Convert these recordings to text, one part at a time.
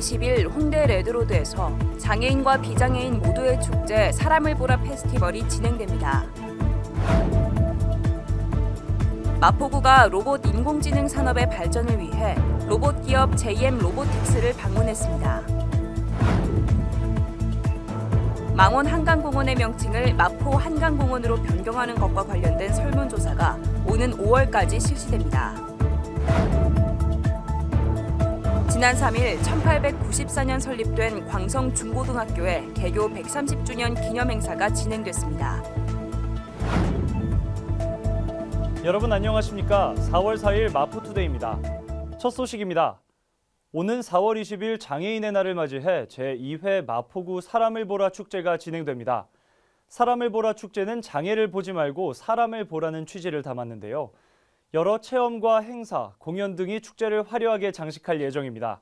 20일 홍대 레드로드에서 장애인과 비장애인 모두의 축제 사람을 보라 페스티벌이 진행됩니다. 마포구가 로봇 인공지능 산업의 발전을 위해 로봇 기업 JM 로보틱스를 방문했습니다. 망원 한강공원의 명칭을 마포 한강공원으로 변경하는 것과 관련된 설문조사가 오는 5월까지 실시됩니다. 지난 3일 1894년 설립된 광성 중고등학교의 개교 130주년 기념행사가 진행됐습니다. 여러분 안녕하십니까? 4월 4일 마포투데이입니다. 첫 소식입니다. 오는 4월 20일 장애인의 날을 맞이해 제2회 마포구 사람을 보라 축제가 진행됩니다. 사람을 보라 축제는 장애를 보지 말고 사람을 보라는 취지를 담았는데요. 여러 체험과 행사, 공연 등이 축제를 화려하게 장식할 예정입니다.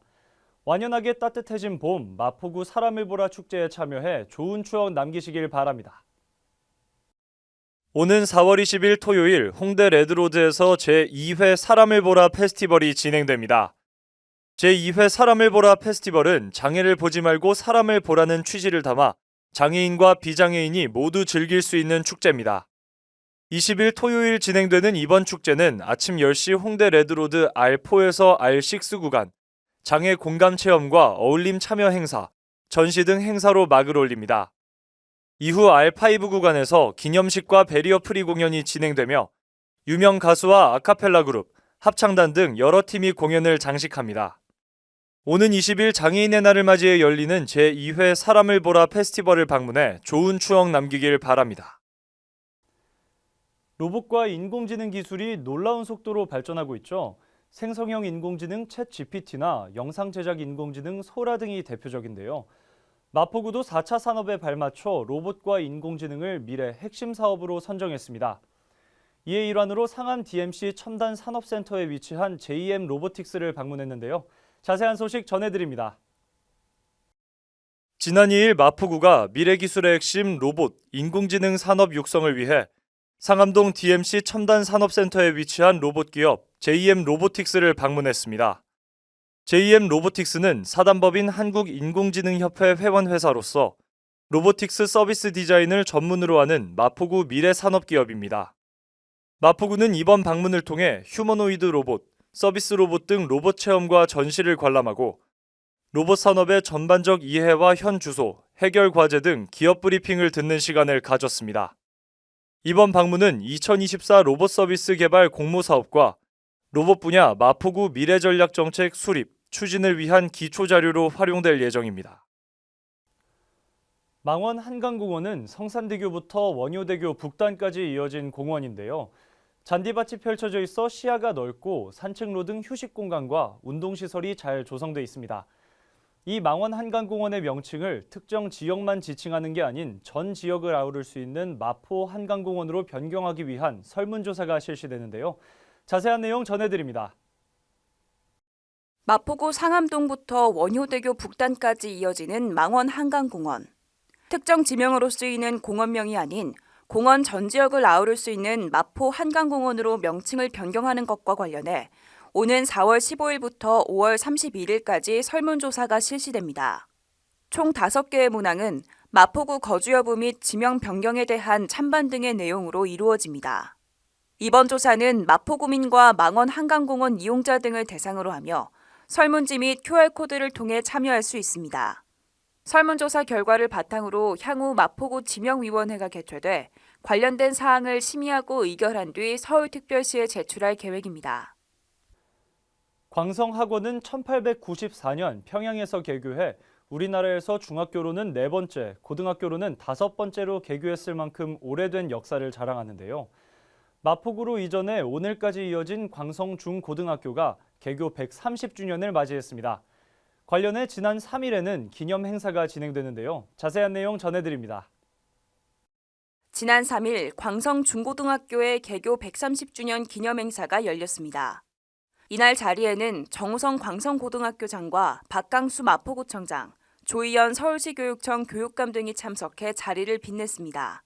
완연하게 따뜻해진 봄, 마포구 사람을 보라 축제에 참여해 좋은 추억 남기시길 바랍니다. 오는 4월 20일 토요일 홍대 레드로드에서 제2회 사람을 보라 페스티벌이 진행됩니다. 제2회 사람을 보라 페스티벌은 장애를 보지 말고 사람을 보라는 취지를 담아 장애인과 비장애인이 모두 즐길 수 있는 축제입니다. 20일 토요일 진행되는 이번 축제는 아침 10시 홍대 레드로드 R4에서 R6 구간, 장애 공감 체험과 어울림 참여 행사, 전시 등 행사로 막을 올립니다. 이후 R5 구간에서 기념식과 베리어 프리 공연이 진행되며 유명 가수와 아카펠라 그룹, 합창단 등 여러 팀이 공연을 장식합니다. 오는 20일 장애인의 날을 맞이해 열리는 제2회 사람을 보라 페스티벌을 방문해 좋은 추억 남기길 바랍니다. 로봇과 인공지능 기술이 놀라운 속도로 발전하고 있죠. 생성형 인공지능 챗 GPT나 영상 제작 인공지능 소라 등이 대표적인데요. 마포구도 4차 산업에 발맞춰 로봇과 인공지능을 미래 핵심 사업으로 선정했습니다. 이에 일환으로 상암 DMC 첨단 산업센터에 위치한 JM 로보틱스를 방문했는데요. 자세한 소식 전해드립니다. 지난 2일 마포구가 미래기술의 핵심 로봇, 인공지능 산업 육성을 위해 상암동 DMC 첨단 산업센터에 위치한 로봇 기업 JM 로보틱스를 방문했습니다. JM 로보틱스는 사단법인 한국인공지능협회 회원회사로서 로보틱스 서비스 디자인을 전문으로 하는 마포구 미래산업기업입니다. 마포구는 이번 방문을 통해 휴머노이드 로봇, 서비스 로봇 등 로봇 체험과 전시를 관람하고 로봇 산업의 전반적 이해와 현 주소, 해결 과제 등 기업 브리핑을 듣는 시간을 가졌습니다. 이번 방문은 2024 로봇 서비스 개발 공모 사업과 로봇 분야 마포구 미래전략정책 수립, 추진을 위한 기초 자료로 활용될 예정입니다. 망원 한강공원은 성산대교부터 원효대교 북단까지 이어진 공원인데요. 잔디밭이 펼쳐져 있어 시야가 넓고 산책로 등 휴식 공간과 운동시설이 잘 조성돼 있습니다. 이 망원 한강공원의 명칭을 특정 지역만 지칭하는 게 아닌 전 지역을 아우를 수 있는 마포 한강공원으로 변경하기 위한 설문조사가 실시되는데요. 자세한 내용 전해드립니다. 마포구 상암동부터 원효대교 북단까지 이어지는 망원 한강공원. 특정 지명으로 쓰이는 공원명이 아닌 공원 전 지역을 아우를 수 있는 마포 한강공원으로 명칭을 변경하는 것과 관련해 오는 4월 15일부터 5월 31일까지 설문조사가 실시됩니다. 총 5개의 문항은 마포구 거주 여부 및 지명 변경에 대한 찬반 등의 내용으로 이루어집니다. 이번 조사는 마포구민과 망원 한강공원 이용자 등을 대상으로 하며 설문지 및 QR코드를 통해 참여할 수 있습니다. 설문조사 결과를 바탕으로 향후 마포구 지명위원회가 개최돼 관련된 사항을 심의하고 의결한 뒤 서울특별시에 제출할 계획입니다. 광성학원은 1894년 평양에서 개교해 우리나라에서 중학교로는 4번째, 고등학교로는 5번째로 개교했을 만큼 오래된 역사를 자랑하는데요. 마포구로 이전해 오늘까지 이어진 광성중고등학교가 개교 130주년을 맞이했습니다. 관련해 지난 3일에는 기념 행사가 진행되는데요. 자세한 내용 전해드립니다. 지난 3일 광성중고등학교의 개교 130주년 기념 행사가 열렸습니다. 이날 자리에는 정우성 광성고등학교장과 박강수 마포구청장, 조희연 서울시교육청 교육감 등이 참석해 자리를 빛냈습니다.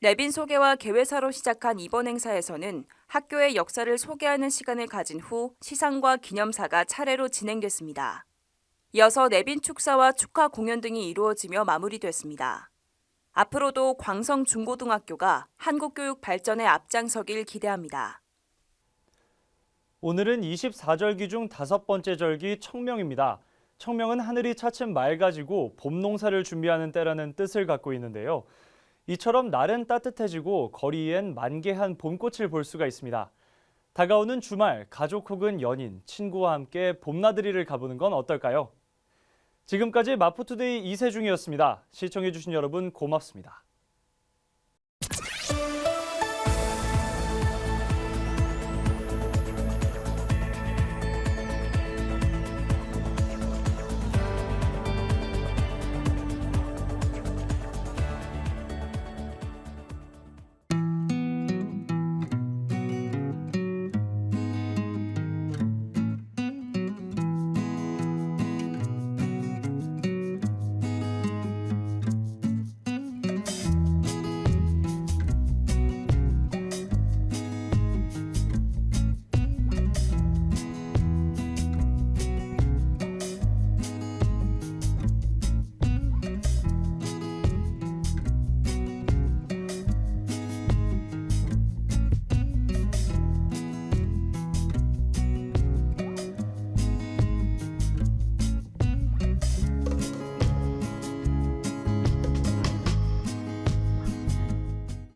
내빈 소개와 개회사로 시작한 이번 행사에서는 학교의 역사를 소개하는 시간을 가진 후 시상과 기념사가 차례로 진행됐습니다. 이어서 내빈 축사와 축하 공연 등이 이루어지며 마무리됐습니다. 앞으로도 광성 중고등학교가 한국 교육 발전에 앞장서길 기대합니다. 오늘은 24절기 중 5번째 절기 청명입니다. 청명은 하늘이 차츰 맑아지고 봄 농사를 준비하는 때라는 뜻을 갖고 있는데요. 이처럼 날은 따뜻해지고 거리엔 만개한 봄꽃을 볼 수가 있습니다. 다가오는 주말, 가족 혹은 연인, 친구와 함께 봄나들이를 가보는 건 어떨까요? 지금까지 마포투데이 이세중이었습니다. 시청해주신 여러분 고맙습니다.